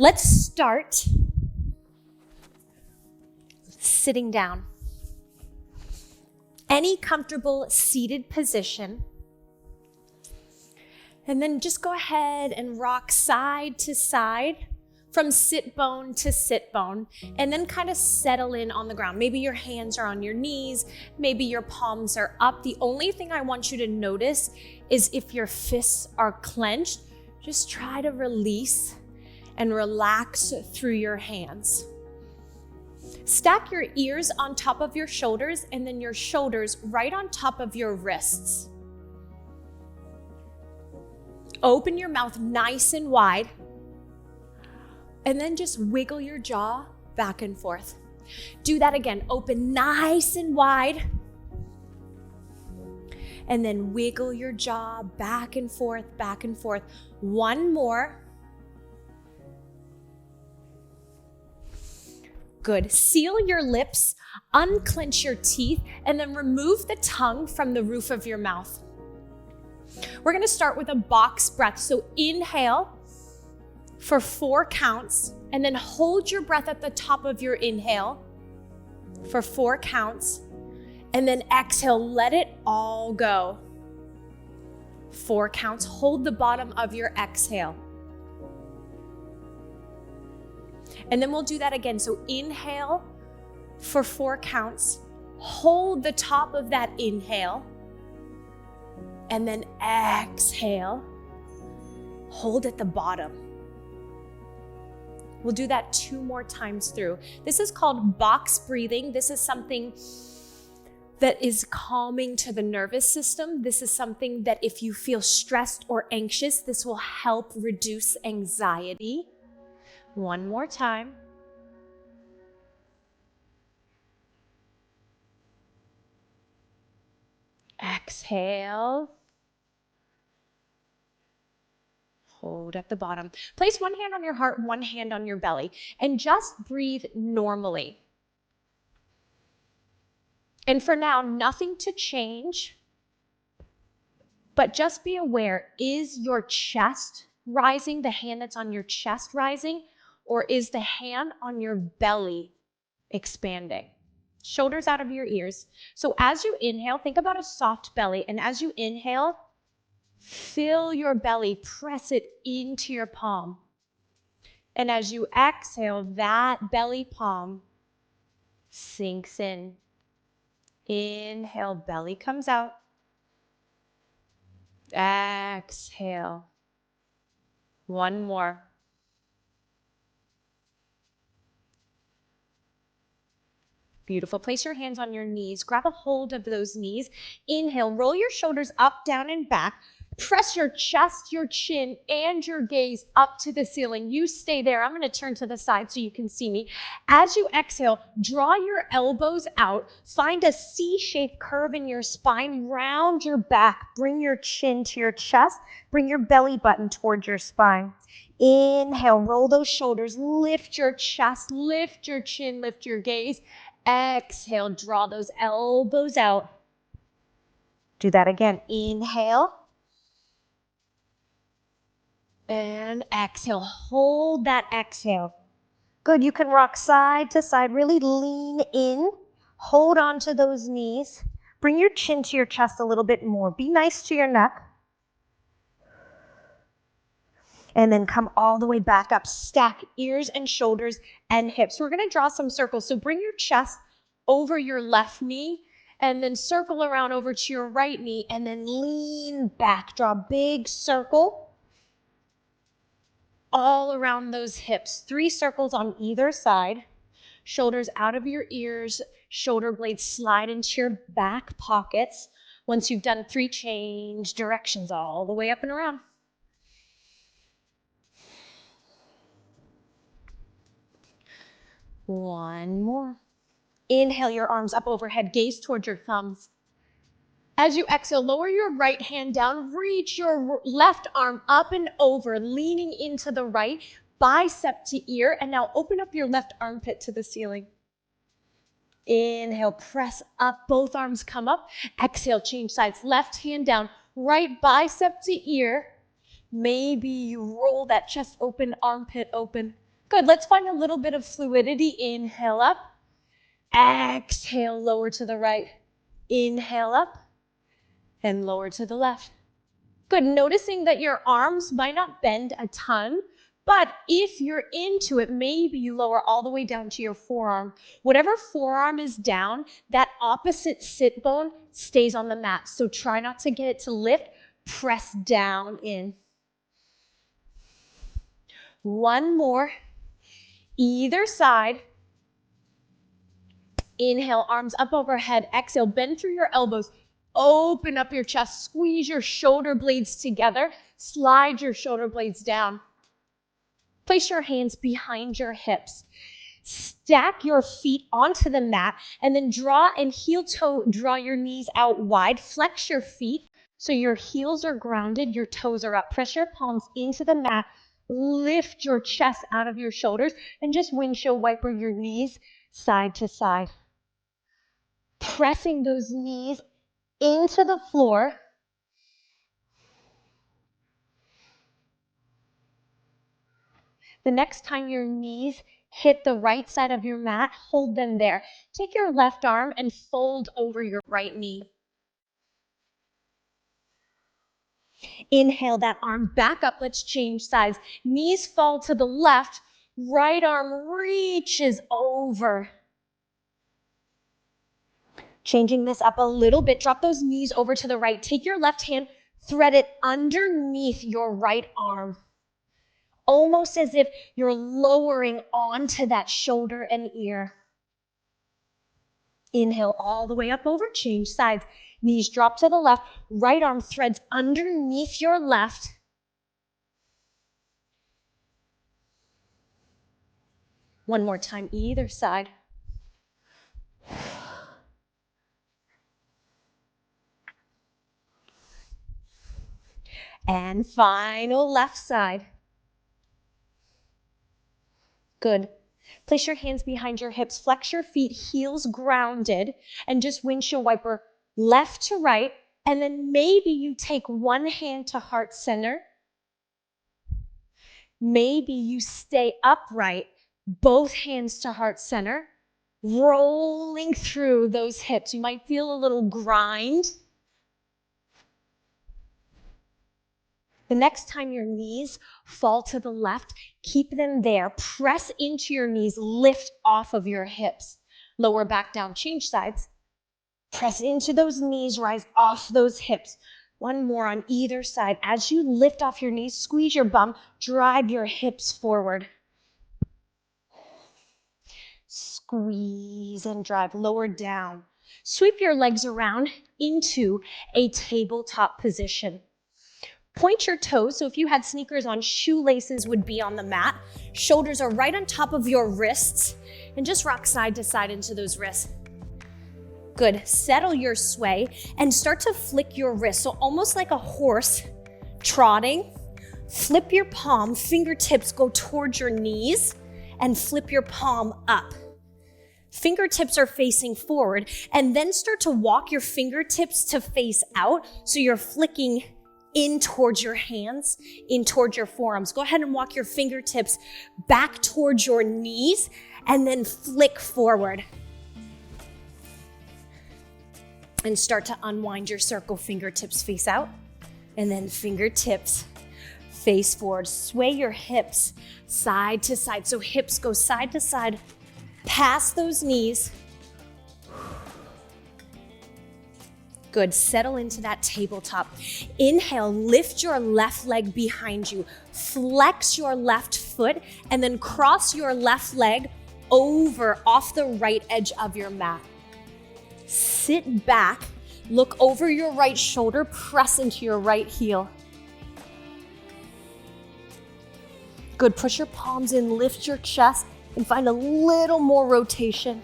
Let's start sitting down. Any comfortable seated position. And then just go ahead and rock side to side from sit bone to sit bone, and then kind of settle in on the ground. Maybe your hands are on your knees, maybe your palms are up. The only thing I want you to notice is if your fists are clenched, just try to release and relax through your hands. Stack your ears on top of your shoulders and then your shoulders right on top of your wrists. Open your mouth nice and wide and then just wiggle your jaw back and forth. Do that again. Open nice and wide and then wiggle your jaw back and forth, back and forth. One more. Good. Seal your lips, unclench your teeth, and then remove the tongue from the roof of your mouth. We're going to start with a box breath. So inhale for 4 counts, and then hold your breath at the top of your inhale for 4 counts, and then exhale, let it all go. 4 counts, hold the bottom of your exhale. And then we'll do that again. So inhale for 4 counts, hold the top of that inhale, and then exhale, hold at the bottom. We'll do that 2 more times through. This is called box breathing. This is something that is calming to the nervous system. This is something that if you feel stressed or anxious, this will help reduce anxiety. 1 more time. Exhale. Hold at the bottom. Place 1 hand on your heart, 1 hand on your belly, and just breathe normally. And for now, nothing to change, but just be aware, is your chest rising, the hand that's on your chest rising, or is the hand on your belly expanding? Shoulders out of your ears. So as you inhale, think about a soft belly. And as you inhale, fill your belly, press it into your palm. And as you exhale, that belly palm sinks in. Inhale, belly comes out. Exhale. 1 more. Beautiful. Place your hands on your knees. Grab a hold of those knees. Inhale, roll your shoulders up, down, and back. Press your chest, your chin, and your gaze up to the ceiling. You stay there. I'm going to turn to the side so you can see me. As you exhale, draw your elbows out. Find a C-shaped curve in your spine. Round your back. Bring your chin to your chest. Bring your belly button towards your spine. Inhale, roll those shoulders. Lift your chest, lift your chin, lift your gaze. Exhale, draw those elbows out. Do that again. Inhale. And exhale. Hold that exhale. Good. You can rock side to side. Really lean in. Hold on to those knees. Bring your chin to your chest a little bit more. Be nice to your neck. And then come all the way back up. Stack ears and shoulders and hips. We're going to draw some circles. So bring your chest over your left knee and then circle around over to your right knee and then lean back. Draw a big circle all around those hips. 3 circles on either side. Shoulders out of your ears. Shoulder blades slide into your back pockets. Once you've done 3, change directions all the way up and around. One more. Inhale your arms up overhead, gaze towards your thumbs. As you exhale, lower your right hand down, reach your left arm up and over, leaning into the right, bicep to ear, and now open up your left armpit to the ceiling. Inhale, press up, both arms come up. Exhale, change sides, left hand down, right bicep to ear. Maybe you roll that chest open, armpit open. Good, let's find a little bit of fluidity. Inhale up, exhale, lower to the right. Inhale up and lower to the left. Good, noticing that your arms might not bend a ton, but if you're into it, maybe you lower all the way down to your forearm. Whatever forearm is down, that opposite sit bone stays on the mat. So try not to get it to lift, press down in. One more, either side. Inhale, arms up overhead. Exhale, bend through your elbows. Open up your chest, squeeze your shoulder blades together, slide your shoulder blades down. Place your hands behind your hips. Stack your feet onto the mat and then draw and heel toe, draw your knees out wide. Flex your feet so your heels are grounded, your toes are up. Press your palms into the mat. Lift your chest out of your shoulders and just windshield wiper your knees side to side. Pressing those knees into the floor. The next time your knees hit the right side of your mat, hold them there. Take your left arm and fold over your right knee. Inhale that arm back up. Let's change sides. Knees fall to the left. Right arm reaches over. Changing this up a little bit. Drop those knees over to the right. Take your left hand, thread it underneath your right arm. Almost as if you're lowering onto that shoulder and ear. Inhale all the way up over, change sides. Knees drop to the left, right arm threads underneath your left. One more time, either side. And final left side. Good. Place your hands behind your hips, flex your feet, heels grounded, and just windshield wiper left to right. And then maybe you take one hand to heart center. Maybe you stay upright, both hands to heart center, rolling through those hips. You might feel a little grind. The next time your knees fall to the left, keep them there. Press into your knees, lift off of your hips. Lower back down, change sides. Press into those knees, rise off those hips. One more on either side. As you lift off your knees, squeeze your bum, drive your hips forward. Squeeze and drive, lower down. Sweep your legs around into a tabletop position. Point your toes, so if you had sneakers on, shoelaces would be on the mat. Shoulders are right on top of your wrists, and just rock side to side into those wrists. Good, settle your sway and start to flick your wrists, so almost like a horse trotting. Flip your palm, fingertips go towards your knees, and flip your palm up. Fingertips are facing forward, and then start to walk your fingertips to face out, so you're flicking in towards your hands, in towards your forearms. Go ahead and walk your fingertips back towards your knees and then flick forward. And start to unwind your circle. Fingertips face out and then fingertips face forward. Sway your hips side to side. So hips go side to side, past those knees. Good, settle into that tabletop. Inhale, lift your left leg behind you. Flex your left foot and then cross your left leg over off the right edge of your mat. Sit back, look over your right shoulder, press into your right heel. Good, push your palms in, lift your chest and find a little more rotation.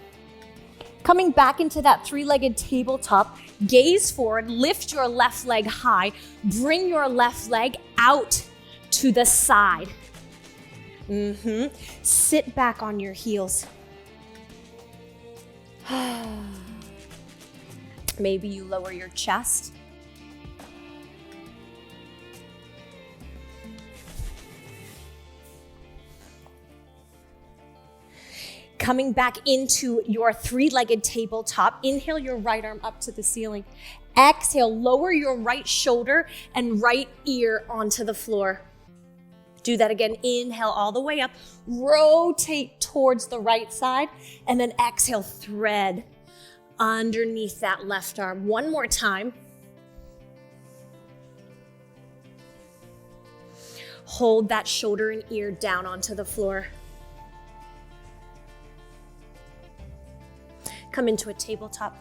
Coming back into that three-legged tabletop, gaze forward, lift your left leg high, bring your left leg out to the side. Sit back on your heels. Maybe you lower your chest. Coming back into your three-legged tabletop. Inhale your right arm up to the ceiling. Exhale, lower your right shoulder and right ear onto the floor. Do that again. Inhale all the way up. Rotate towards the right side. And then exhale, thread underneath that left arm. One more time. Hold that shoulder and ear down onto the floor. Come into a tabletop.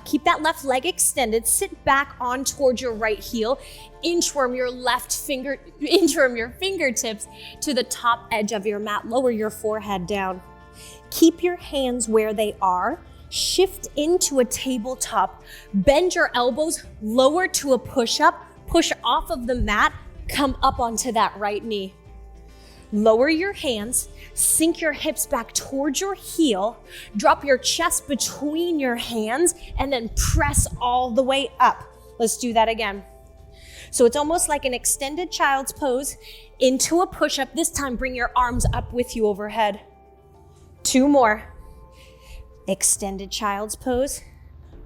Keep that left leg extended. Sit back on towards your right heel. Inchworm your fingertips to the top edge of your mat. Lower your forehead down. Keep your hands where they are. Shift into a tabletop. Bend your elbows, lower to a push-up. Push off of the mat. Come up onto that right knee. Lower your hands, sink your hips back towards your heel, drop your chest between your hands, and then press all the way up. Let's do that again. So it's almost like an extended child's pose into a push-up. This time, bring your arms up with you overhead. 2 more. Extended child's pose,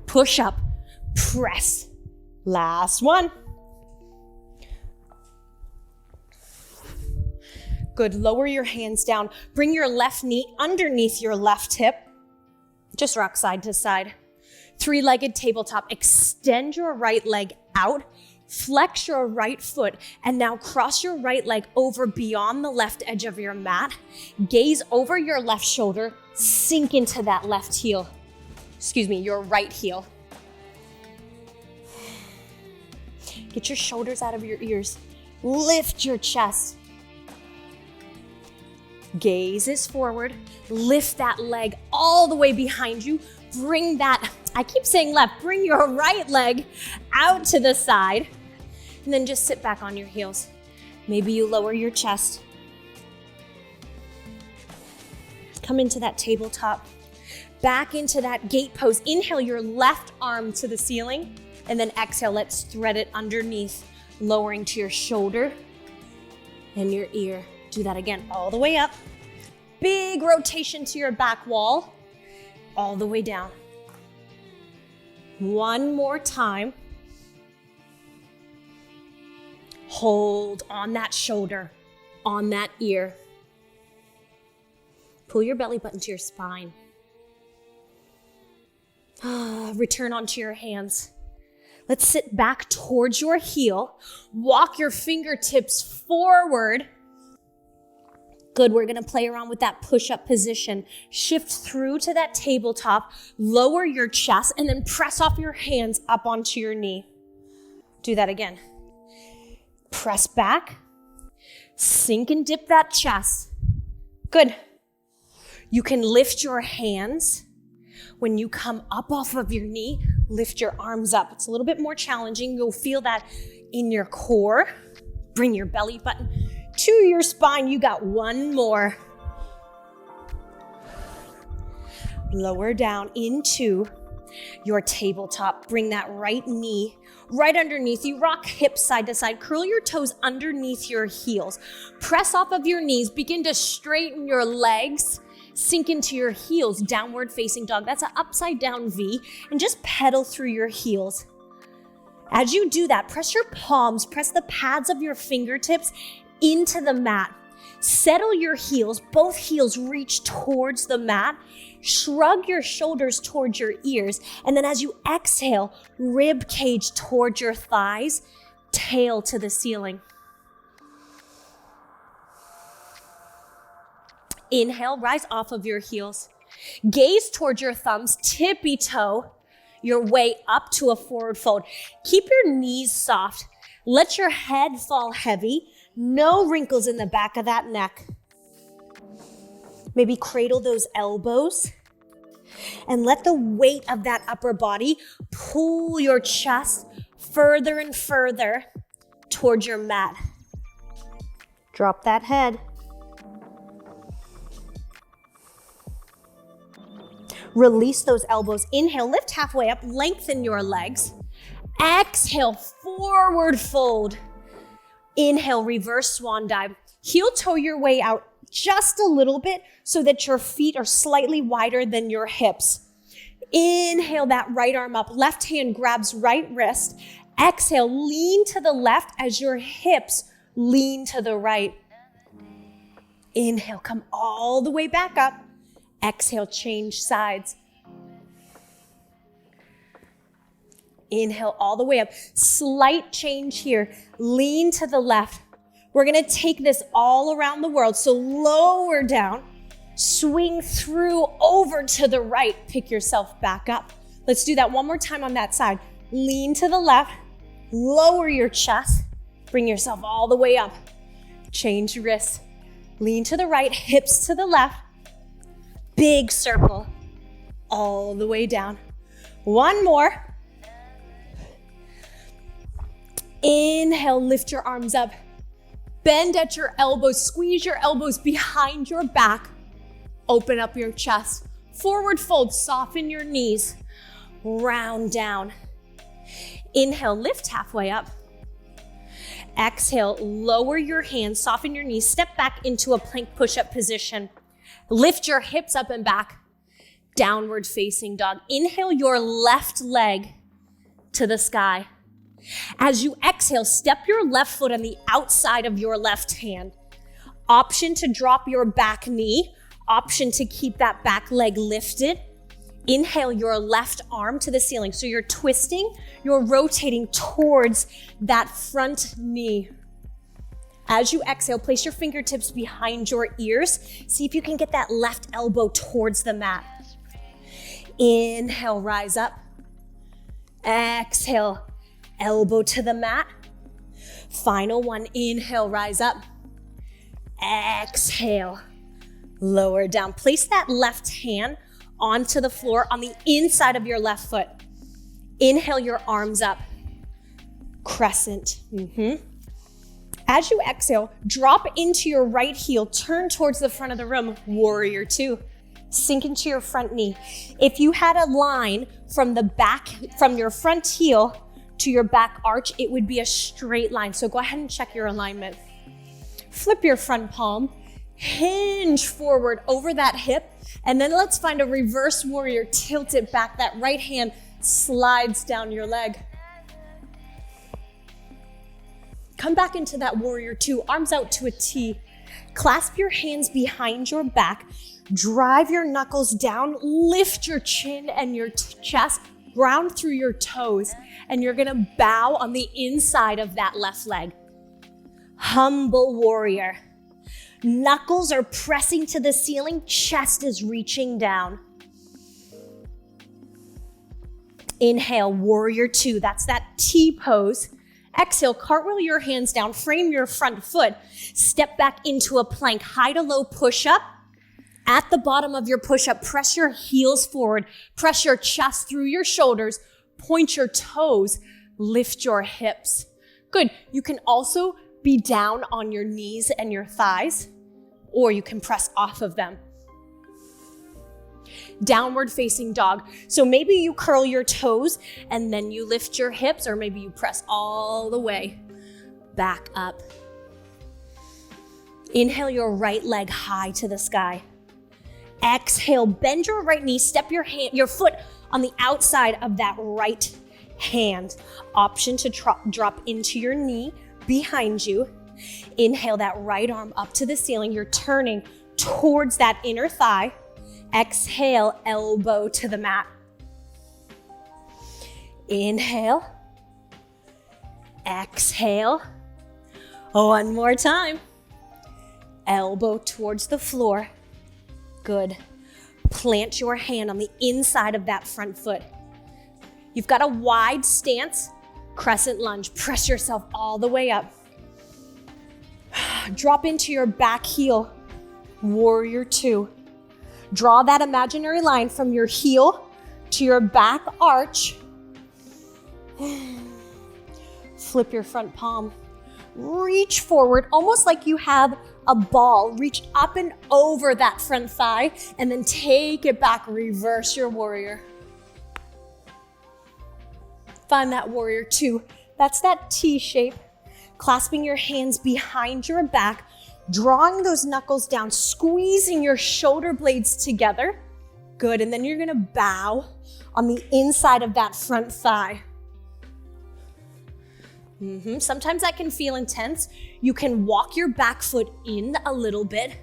push-up, press. Last one. Good, lower your hands down. Bring your left knee underneath your left hip. Just rock side to side. Three-legged tabletop. Extend your right leg out. Flex your right foot. And now cross your right leg over beyond the left edge of your mat. Gaze over your left shoulder. Sink into that left heel. Your right heel. Get your shoulders out of your ears. Lift your chest. Gaze is forward. Lift that leg all the way behind you. Bring that, I keep saying left, bring your right leg out to the side. And then just sit back on your heels. Maybe you lower your chest. Come into that tabletop. Back into that gate pose. Inhale your left arm to the ceiling. And then exhale, let's thread it underneath, lowering to your shoulder and your ear. Do that again, all the way up. Big rotation to your back wall, all the way down. One more time. Hold on that shoulder, on that ear. Pull your belly button to your spine. Return onto your hands. Let's sit back towards your heel. Walk your fingertips forward. Good, we're gonna play around with that push-up position. Shift through to that tabletop, lower your chest, and then press off your hands up onto your knee. Do that again. Press back, sink and dip that chest. Good. You can lift your hands. When you come up off of your knee, lift your arms up. It's a little bit more challenging. You'll feel that in your core. Bring your belly button to your spine. You got one more. Lower down into your tabletop. Bring that right knee right underneath you. Rock hips side to side. Curl your toes underneath your heels. Press off of your knees. Begin to straighten your legs. Sink into your heels. Downward facing dog. That's an upside down V. And just pedal through your heels. As you do that, press your palms, press the pads of your fingertips into the mat. Settle your heels. Both heels reach towards the mat. Shrug your shoulders towards your ears. And then as you exhale, rib cage towards your thighs, tail to the ceiling. Inhale, rise off of your heels. Gaze towards your thumbs, tippy toe your way up to a forward fold. Keep your knees soft. Let your head fall heavy. No wrinkles in the back of that neck. Maybe cradle those elbows and let the weight of that upper body pull your chest further and further towards your mat. Drop that head. Release those elbows. Inhale, lift halfway up, lengthen your legs. Exhale, forward fold. Inhale, reverse swan dive. Heel toe your way out. just a little bit so that your feet are slightly wider than your hips. Inhale that right arm up. Left hand grabs right wrist. Exhale, lean to the left as your hips lean to the right. Inhale, come all the way back up. Exhale, change sides. Inhale all the way up. Slight change here. Lean to the left. We're gonna take this all around the world. So lower down, swing through over to the right. Pick yourself back up. Let's do that one more time on that side. Lean to the left, lower your chest, bring yourself all the way up. Change wrists. Lean to the right, hips to the left. Big circle all the way down. One more. Inhale, lift your arms up. Bend at your elbows, squeeze your elbows behind your back. Open up your chest. Forward fold, soften your knees. Round down. Inhale, lift halfway up. Exhale, lower your hands, soften your knees, step back into a plank push-up position. Lift your hips up and back. Downward facing dog. Inhale your left leg to the sky. As you exhale, step your left foot on the outside of your left hand. Option to drop your back knee. Option to keep that back leg lifted. Inhale your left arm to the ceiling. So you're twisting, you're rotating towards that front knee. As you exhale, place your fingertips behind your ears. See if you can get that left elbow towards the mat. Inhale, rise up. Exhale, elbow to the mat. Final one, inhale, rise up. Exhale, lower down. Place that left hand onto the floor on the inside of your left foot. Inhale your arms up. Crescent. As you exhale, drop into your right heel, turn towards the front of the room, warrior two. Sink into your front knee. If you had a line from the back, from your front heel to your back arch, it would be a straight line. So go ahead and check your alignment. Flip your front palm, hinge forward over that hip, and then let's find a reverse warrior, tilt it back. That right hand slides down your leg. Come back into that warrior two, arms out to a T. Clasp your hands behind your back, drive your knuckles down, lift your chin and your chest, ground through your toes, and you're gonna bow on the inside of that left leg. Humble warrior. Knuckles are pressing to the ceiling, chest is reaching down. Inhale, warrior two, that's that T pose. Exhale, cartwheel your hands down, frame your front foot, step back into a plank, high to low push-up. At the bottom of your push-up, press your heels forward, press your chest through your shoulders, point your toes, lift your hips. Good, you can also be down on your knees and your thighs, or you can press off of them. Downward facing dog. So maybe you curl your toes and then you lift your hips, or maybe you press all the way back up. Inhale your right leg high to the sky. Exhale, bend your right knee, step your foot on the outside of that right hand. Option to drop into your knee behind you. Inhale that right arm up to the ceiling. You're turning towards that inner thigh. Exhale, elbow to the mat. Inhale. Exhale. One more time. Elbow towards the floor. Good. Plant your hand on the inside of that front foot. You've got a wide stance, crescent lunge. Press yourself all the way up. Drop into your back heel, warrior two. Draw that imaginary line from your heel to your back arch. Flip your front palm. Reach forward, almost like you have a ball. Reach up and over that front thigh, and then take it back. Reverse your warrior. Find that warrior two. That's that T shape. Clasping your hands behind your back, Drawing those knuckles down, squeezing your shoulder blades together. Good, and then you're gonna bow on the inside of that front thigh. Sometimes that can feel intense. You can walk your back foot in a little bit.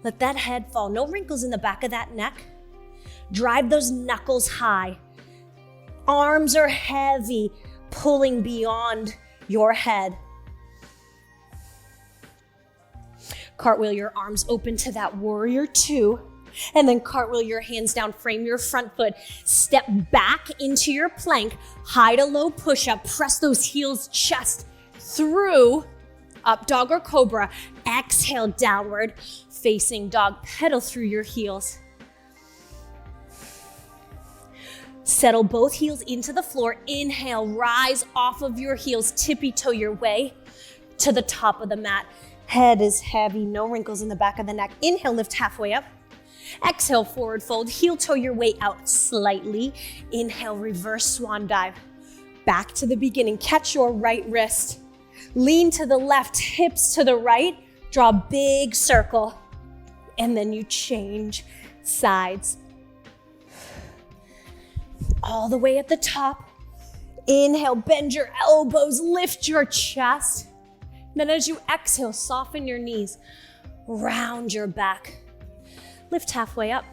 Let that head fall. No wrinkles in the back of that neck. Drive those knuckles high. Arms are heavy, pulling beyond your head. Cartwheel your arms open to that warrior two. And then cartwheel your hands down, frame your front foot, step back into your plank, high to low push-up, press those heels chest through, up dog or cobra, exhale downward, facing dog, pedal through your heels. Settle both heels into the floor, inhale, rise off of your heels, tippy toe your way to the top of the mat. Head is heavy, no wrinkles in the back of the neck. Inhale, lift halfway up. Exhale, forward fold, heel toe your way out slightly. Inhale, reverse swan dive. Back to the beginning, catch your right wrist. Lean to the left, hips to the right. Draw a big circle. And then you change sides. All the way at the top. Inhale, bend your elbows, lift your chest. Then as you exhale, soften your knees, round your back. Lift halfway up.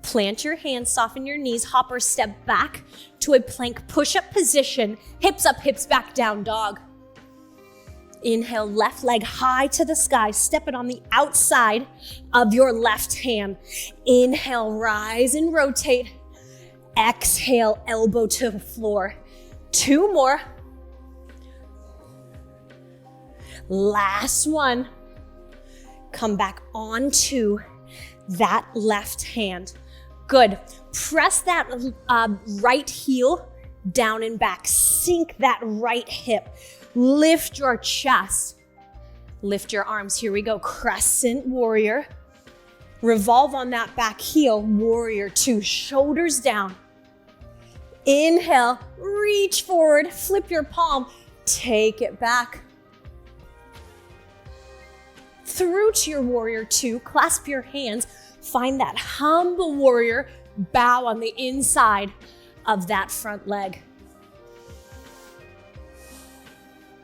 Plant your hands, soften your knees, hop or step back to a plank push-up position. Hips up, hips back, down dog. Inhale, left leg high to the sky. Step it on the outside of your left hand. Inhale, rise and rotate. Exhale, elbow to the floor. Two more. Last one. Come back onto that left hand. Good. Press that right heel down and back. Sink that right hip. Lift your chest. Lift your arms. Here we go. Crescent warrior. Revolve on that back heel. Warrior two. Shoulders down. Inhale. Reach forward. Flip your palm. Take it back. Through to your warrior two, clasp your hands, find that humble warrior, bow on the inside of that front leg.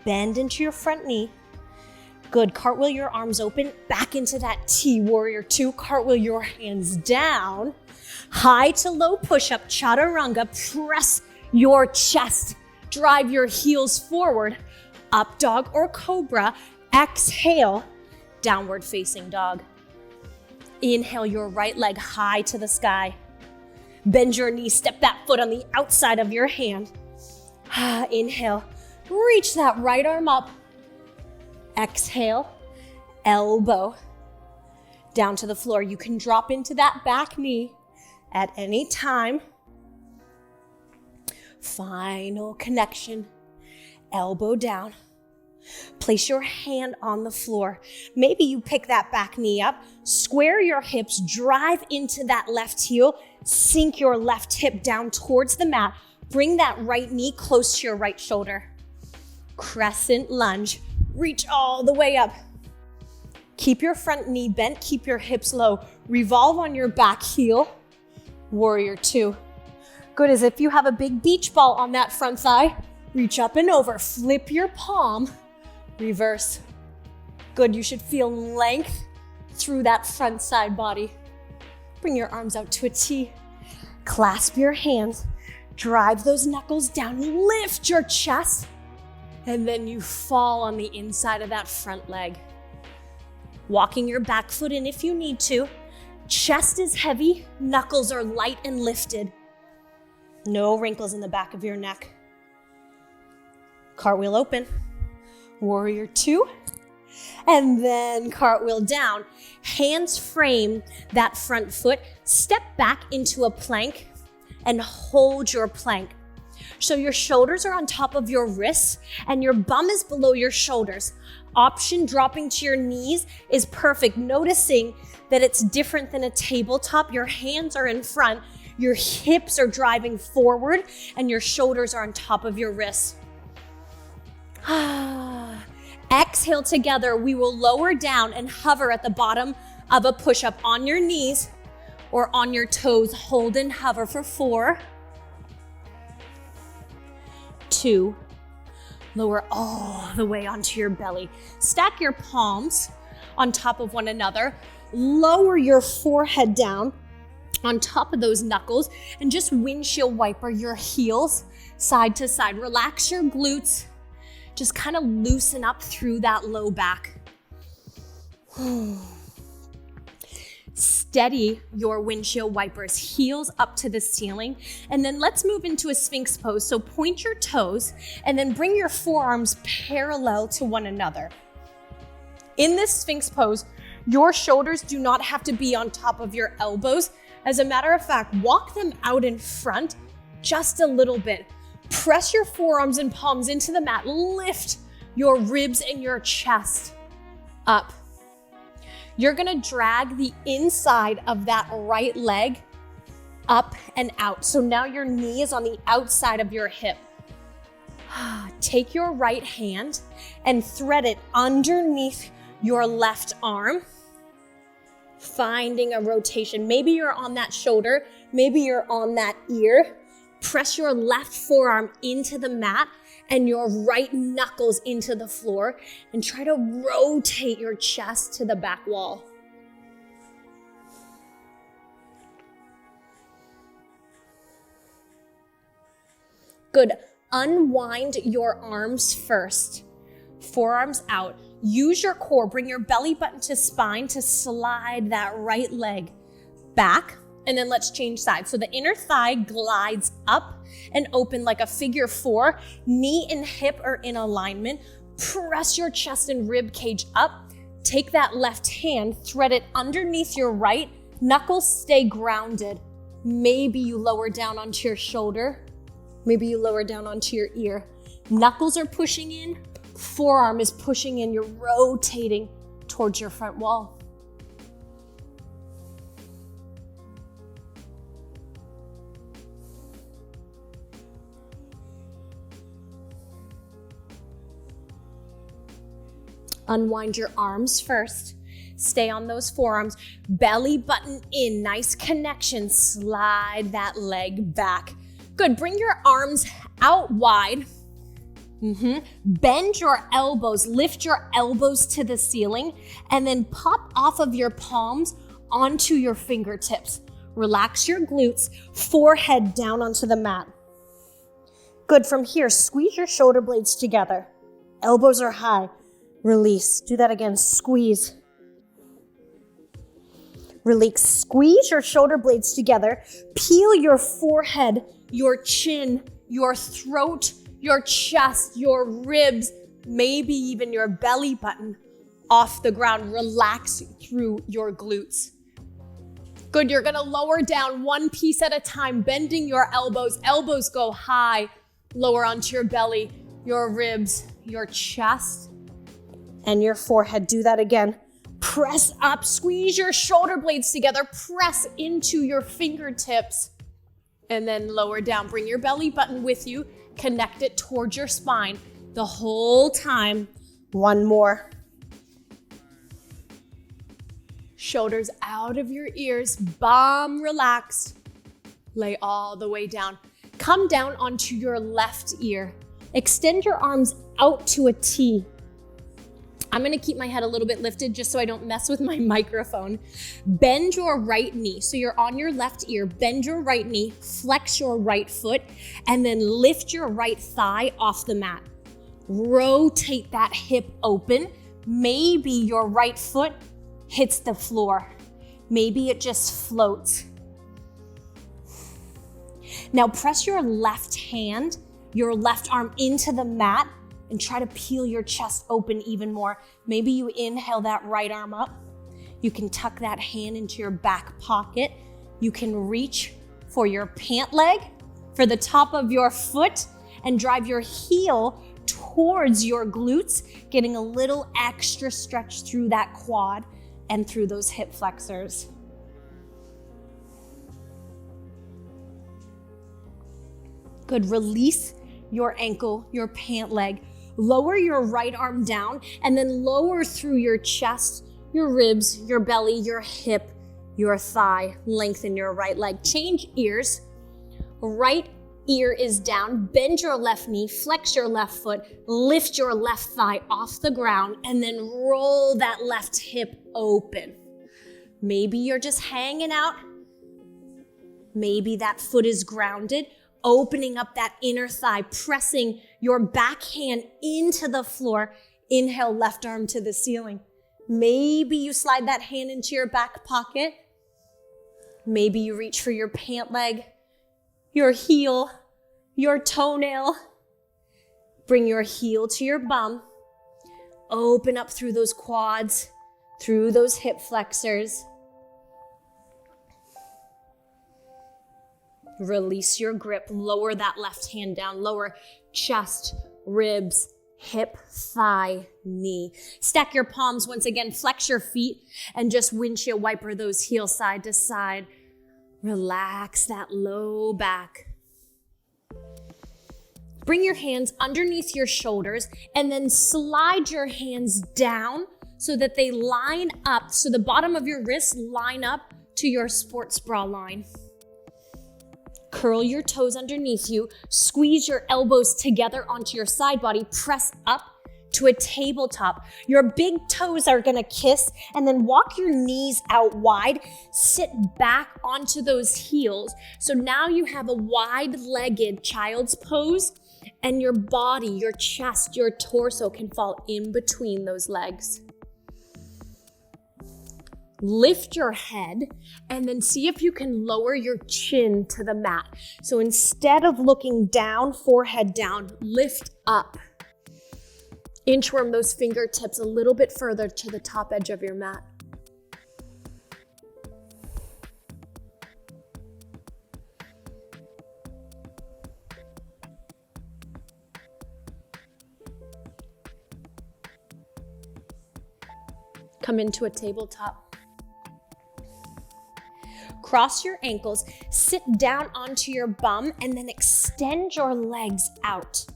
Bend into your front knee. Good, cartwheel your arms open, back into that T, warrior two, cartwheel your hands down, high to low push-up, chaturanga, press your chest, drive your heels forward, up dog or cobra, exhale, downward facing dog. Inhale your right leg high to the sky. Bend your knee, step that foot on the outside of your hand. Inhale, reach that right arm up. Exhale, elbow down to the floor. You can drop into that back knee at any time. Final connection, elbow down. Place your hand on the floor. Maybe you pick that back knee up, square your hips, drive into that left heel, sink your left hip down towards the mat. Bring that right knee close to your right shoulder. Crescent lunge. Reach all the way up. Keep your front knee bent, keep your hips low. Revolve on your back heel. Warrior two. Good, as if you have a big beach ball on that front thigh. Reach up and over, flip your palm. Reverse. Good, you should feel length through that front side body. Bring your arms out to a T. Clasp your hands. Drive those knuckles down. Lift your chest. And then you fall on the inside of that front leg. Walking your back foot in if you need to. Chest is heavy. Knuckles are light and lifted. No wrinkles in the back of your neck. Cartwheel open. Warrior two. And then cartwheel down. Hands frame that front foot. Step back into a plank and hold your plank. So your shoulders are on top of your wrists and your bum is below your shoulders. Option dropping to your knees is perfect. Noticing that it's different than a tabletop. Your hands are in front, your hips are driving forward, and your shoulders are on top of your wrists. Exhale together, we will lower down and hover at the bottom of a push-up on your knees or on your toes. Hold and hover for 4, 2, lower all the way onto your belly. Stack your palms on top of one another. Lower your forehead down on top of those knuckles and just windshield wiper your heels side to side. Relax your glutes. Just kind of loosen up through that low back. Steady your windshield wipers, heels up to the ceiling. And then let's move into a Sphinx pose. So point your toes and then bring your forearms parallel to one another. In this Sphinx pose, your shoulders do not have to be on top of your elbows. As a matter of fact, walk them out in front just a little bit. Press your forearms and palms into the mat. Lift your ribs and your chest up. You're gonna drag the inside of that right leg up and out. So now your knee is on the outside of your hip. Take your right hand and thread it underneath your left arm, finding a rotation. Maybe you're on that shoulder, maybe you're on that ear. Press your left forearm into the mat and your right knuckles into the floor and try to rotate your chest to the back wall. Good. Unwind your arms first. Forearms out. Use your core. Bring your belly button to spine to slide that right leg back. And then let's change sides. So the inner thigh glides up and open like a figure 4. Knee and hip are in alignment. Press your chest and rib cage up. Take that left hand, thread it underneath your right. Knuckles stay grounded. Maybe you lower down onto your shoulder. Maybe you lower down onto your ear. Knuckles are pushing in. Forearm is pushing in. You're rotating towards your front wall. Unwind your arms first. Stay on those forearms. Belly button in, nice connection. Slide that leg back. Good, bring your arms out wide. Bend your elbows, lift your elbows to the ceiling, and then pop off of your palms onto your fingertips. Relax your glutes, forehead down onto the mat. Good, from here, squeeze your shoulder blades together. Elbows are high. Release. Do that again. Squeeze. Release. Squeeze your shoulder blades together. Peel your forehead, your chin, your throat, your chest, your ribs, maybe even your belly button off the ground. Relax through your glutes. Good. You're going to lower down one piece at a time, bending your elbows. Elbows go high. Lower onto your belly, your ribs, your chest, and your forehead. Do that again. Press up, squeeze your shoulder blades together, press into your fingertips, and then lower down. Bring your belly button with you, connect it towards your spine the whole time. One more. Shoulders out of your ears, bum relaxed. Lay all the way down. Come down onto your left ear. Extend your arms out to a T. I'm gonna keep my head a little bit lifted just so I don't mess with my microphone. Bend your right knee. So you're on your left ear, bend your right knee, flex your right foot, and then lift your right thigh off the mat. Rotate that hip open. Maybe your right foot hits the floor. Maybe it just floats. Now press your left hand, your left arm into the mat, and try to peel your chest open even more. Maybe you inhale that right arm up. You can tuck that hand into your back pocket. You can reach for your pant leg, for the top of your foot, and drive your heel towards your glutes, getting a little extra stretch through that quad and through those hip flexors. Good, release your ankle, your pant leg. Lower your right arm down and then lower through your chest, your ribs, your belly, your hip, your thigh. Lengthen your right leg. Change ears. Right ear is down. Bend your left knee, flex your left foot, lift your left thigh off the ground, and then roll that left hip open. Maybe you're just hanging out. Maybe that foot is grounded, opening up that inner thigh, pressing your back hand into the floor. Inhale, left arm to the ceiling. Maybe you slide that hand into your back pocket. Maybe you reach for your pant leg, your heel, your toenail. Bring your heel to your bum. Open up through those quads, through those hip flexors. Release your grip. Lower that left hand down. Lower chest, ribs, hip, thigh, knee. Stack your palms once again. Flex your feet and just windshield wiper those heels side to side. Relax that low back. Bring your hands underneath your shoulders and then slide your hands down so that they line up, so the bottom of your wrists line up to your sports bra line. Curl your toes underneath you, squeeze your elbows together onto your side body, press up to a tabletop. Your big toes are gonna kiss, and then walk your knees out wide, sit back onto those heels. So now you have a wide-legged child's pose, and your body, your chest, your torso can fall in between those legs. Lift your head and then see if you can lower your chin to the mat. So instead of looking down, forehead down, lift up. Inchworm those fingertips a little bit further to the top edge of your mat. Come into a tabletop. Cross your ankles, sit down onto your bum, and then extend your legs out.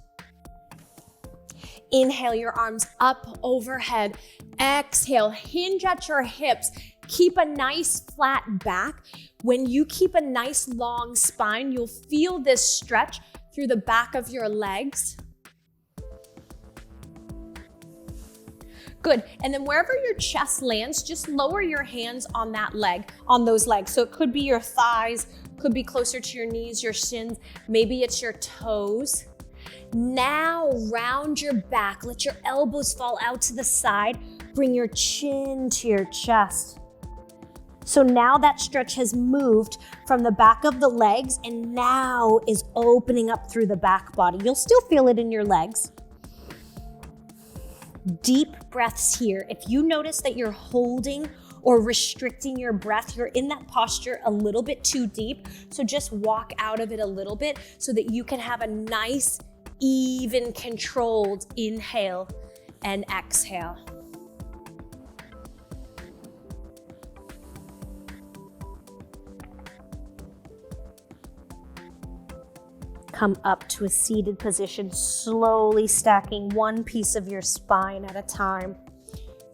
Inhale your arms up overhead. Exhale, hinge at your hips. Keep a nice flat back. When you keep a nice long spine, you'll feel this stretch through the back of your legs. Good, and then wherever your chest lands, just lower your hands on that leg, on those legs. So it could be your thighs, could be closer to your knees, your shins, maybe it's your toes. Now round your back, let your elbows fall out to the side, bring your chin to your chest. So now that stretch has moved from the back of the legs and now is opening up through the back body. You'll still feel it in your legs. Deep breaths here. If you notice that you're holding or restricting your breath, you're in that posture a little bit too deep. So just walk out of it a little bit so that you can have a nice, even, controlled inhale and exhale. Come up to a seated position, slowly stacking one piece of your spine at a time.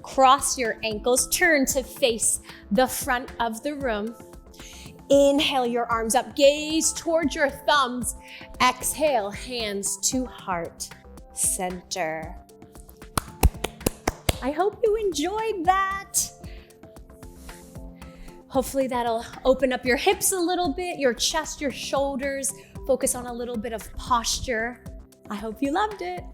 Cross your ankles, turn to face the front of the room. Inhale your arms up, gaze towards your thumbs. Exhale, hands to heart center. I hope you enjoyed that. Hopefully that'll open up your hips a little bit, your chest, your shoulders. Focus on a little bit of posture. I hope you loved it.